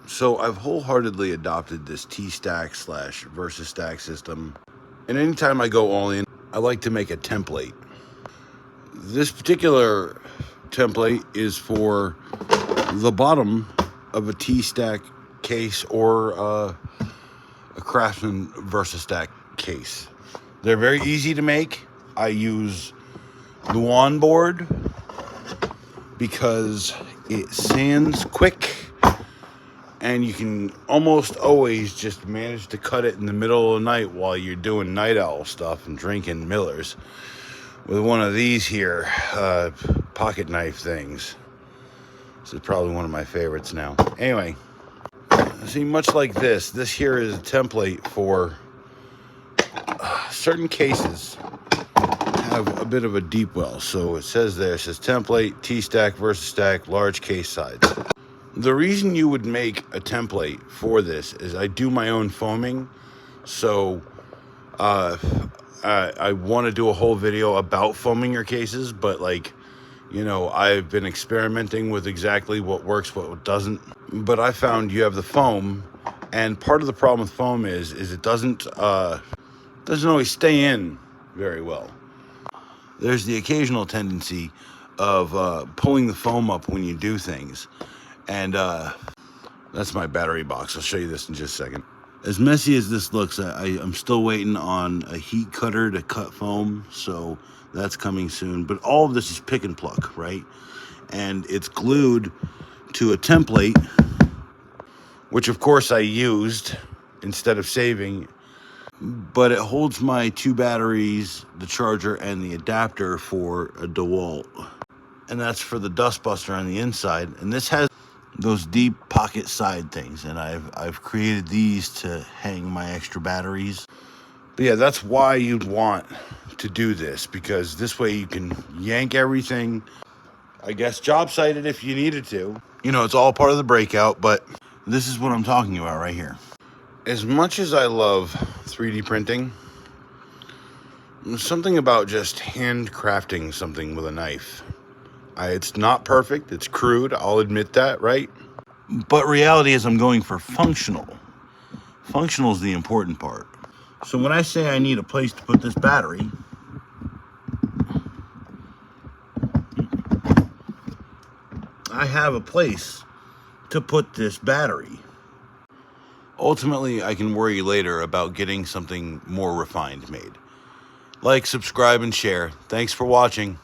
So I've wholeheartedly adopted this TStak / VersaStack system, and anytime I go all in, I like to make a template. This particular template is for the bottom of a TStak case or a Craftsman VersaStack case. They're very easy to make. I use the Luan board because it sands quick, and you can almost always just manage to cut it in the middle of the night while you're doing night owl stuff and drinking Millers with one of these here pocket knife things. This is probably one of my favorites now. Anyway, see, much like this here is a template for certain cases have a bit of a deep well. So it says there, it says template, TStak, VersaStack, large case sides. The reason you would make a template for this is I do my own foaming. So I want to do a whole video about foaming your cases, but I've been experimenting with exactly what works, what doesn't. But I found you have the foam, and part of the problem with foam is it doesn't always stay in very well. There's the occasional tendency of pulling the foam up when you do things. And that's my battery box. I'll show you this in just a second. As messy as this looks, I'm still waiting on a heat cutter to cut foam, so that's coming soon. But all of this is pick and pluck, right? And it's glued to a template, which of course I used instead of saving. But it holds my 2 batteries, the charger, and the adapter for a DeWalt. And that's for the dustbuster on the inside. And this has those deep pocket side things, and I've created these to hang my extra batteries. But yeah, that's why you'd want to do this, because this way you can yank everything, I guess job site it if you needed to. It's all part of the breakout, but this is what I'm talking about right here. As much as I love 3D printing, there's something about just handcrafting something with a knife. It's not perfect, it's crude, I'll admit that, right? But reality is I'm going for functional. Functional is the important part. So when I say I need a place to put this battery, I have a place to put this battery. Ultimately, I can worry later about getting something more refined made. Like, subscribe, and share. Thanks for watching.